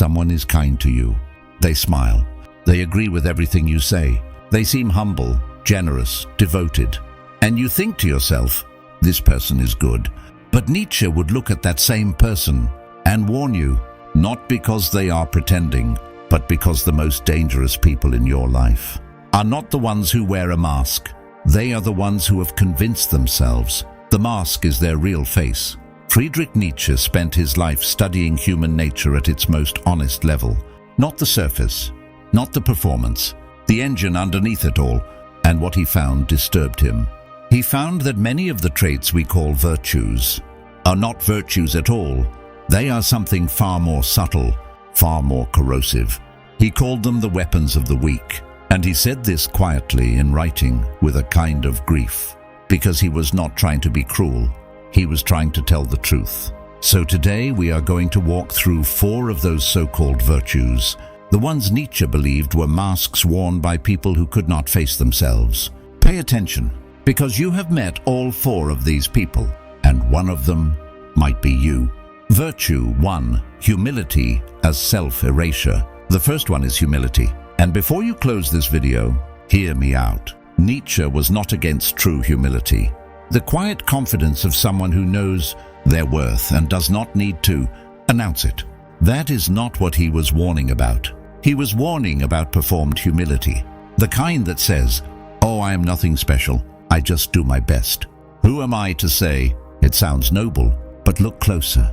Someone is kind to you. They smile. They agree with everything you say. They seem humble, generous, devoted. And you think to yourself, this person is good. But Nietzsche would look at that same person and warn you, not because they are pretending, but because the most dangerous people in your life are not the ones who wear a mask. They are the ones who have convinced themselves the mask is their real face. Friedrich Nietzsche spent his life studying human nature at its most honest level. Not the surface, not the performance, the engine underneath it all. And what he found disturbed him. He found that many of the traits we call virtues are not virtues at all. They are something far more subtle, far more corrosive. He called them the weapons of the weak. And he said this quietly in writing with a kind of grief, because he was not trying to be cruel. He was trying to tell the truth. So today we are going to walk through 4 of those so-called virtues, the ones Nietzsche believed were masks worn by people who could not face themselves. Pay attention, because you have met all 4 of these people, and one of them might be you. Virtue 1, humility as self-erasure. The first one is humility. And before you close this video, hear me out. Nietzsche was not against true humility. The quiet confidence of someone who knows their worth and does not need to announce it. That is not what he was warning about. He was warning about performed humility. The kind that says, oh, I am nothing special. I just do my best. Who am I to say? It sounds noble, but look closer.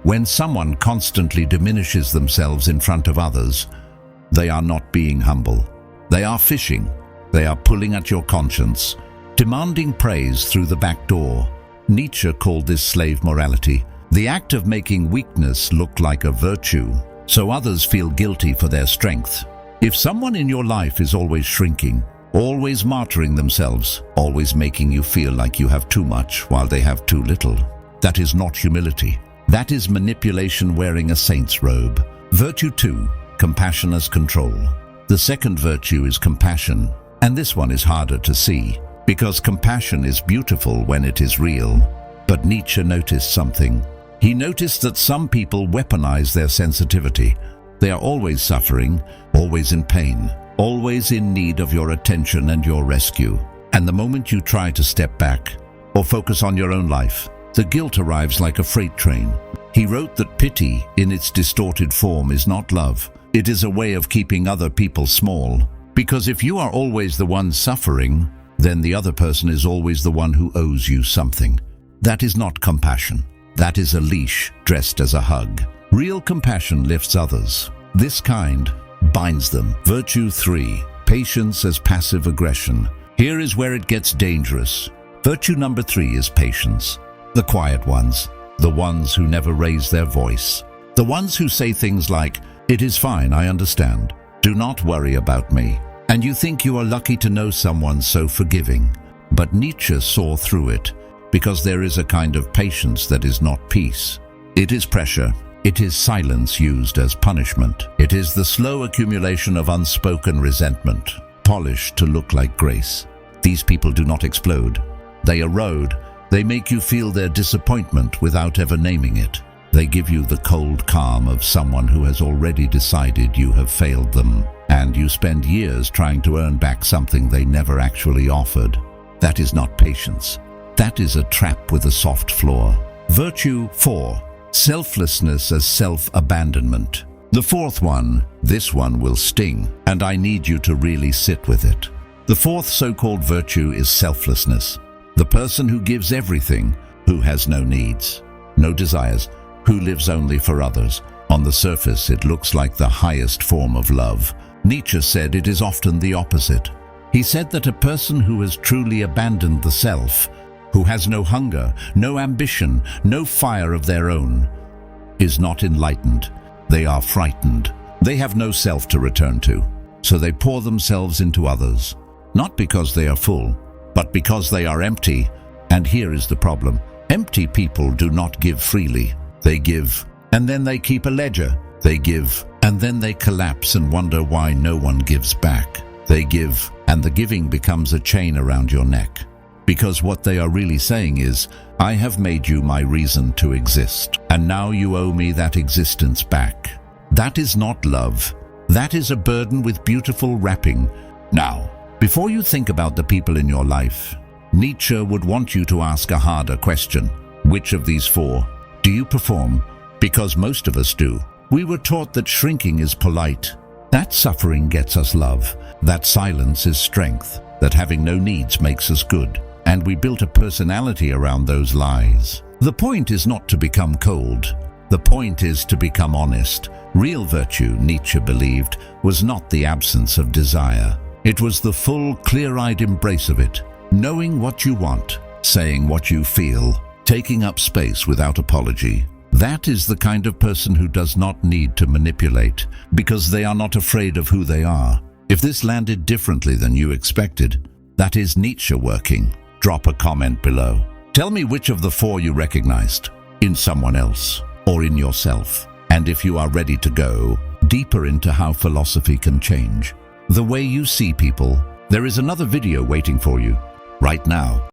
When someone constantly diminishes themselves in front of others, they are not being humble. They are fishing. They are pulling at your conscience, demanding praise through the back door. Nietzsche called this slave morality, the act of making weakness look like a virtue, so others feel guilty for their strength. If someone in your life is always shrinking, always martyring themselves, always making you feel like you have too much while they have too little, that is not humility. That is manipulation wearing a saint's robe. Virtue 2, compassion as control. The second virtue is compassion, and this one is harder to see, because compassion is beautiful when it is real. But Nietzsche noticed something. He noticed that some people weaponize their sensitivity. They are always suffering, always in pain, always in need of your attention and your rescue. And the moment you try to step back or focus on your own life, the guilt arrives like a freight train. He wrote that pity, in its distorted form, is not love. It is a way of keeping other people small. Because if you are always the one suffering, then the other person is always the one who owes you something. That is not compassion. That is a leash dressed as a hug. Real compassion lifts others. This kind binds them. Virtue 3, patience as passive aggression. Here is where it gets dangerous. Virtue number 3 is patience. The quiet ones, the ones who never raise their voice. The ones who say things like, it is fine, I understand. Do not worry about me. And you think you are lucky to know someone so forgiving. But Nietzsche saw through it, because there is a kind of patience that is not peace. It is pressure. It is silence used as punishment. It is the slow accumulation of unspoken resentment, polished to look like grace. These people do not explode. They erode. They make you feel their disappointment without ever naming it. They give you the cold calm of someone who has already decided you have failed them, and you spend years trying to earn back something they never actually offered. That is not patience. That is a trap with a soft floor. Virtue 4, selflessness as self-abandonment. The fourth one, this one will sting, and I need you to really sit with it. The fourth so-called virtue is selflessness. The person who gives everything, who has no needs, no desires, who lives only for others. On the surface, it looks like the highest form of love. Nietzsche said it is often the opposite. He said that a person who has truly abandoned the self, who has no hunger, no ambition, no fire of their own, is not enlightened. They are frightened. They have no self to return to, so they pour themselves into others, not because they are full, but because they are empty. And here is the problem. Empty people do not give freely. They give, and then they keep a ledger. They give, and then they collapse and wonder why no one gives back. They give, and the giving becomes a chain around your neck. Because what they are really saying is, I have made you my reason to exist, and now you owe me that existence back. That is not love. That is a burden with beautiful wrapping. Now, before you think about the people in your life, Nietzsche would want you to ask a harder question. Which of these four do you perform? Because most of us do. We were taught that shrinking is polite, that suffering gets us love, that silence is strength, that having no needs makes us good, and we built a personality around those lies. The point is not to become cold. The point is to become honest. Real virtue, Nietzsche believed, was not the absence of desire. It was the full, clear-eyed embrace of it. Knowing what you want, saying what you feel, taking up space without apology. That is the kind of person who does not need to manipulate, because they are not afraid of who they are. If this landed differently than you expected, that is Nietzsche working. Drop a comment below. Tell me which of the four you recognized, in someone else or in yourself. And if you are ready to go deeper into how philosophy can change the way you see people, there is another video waiting for you right now.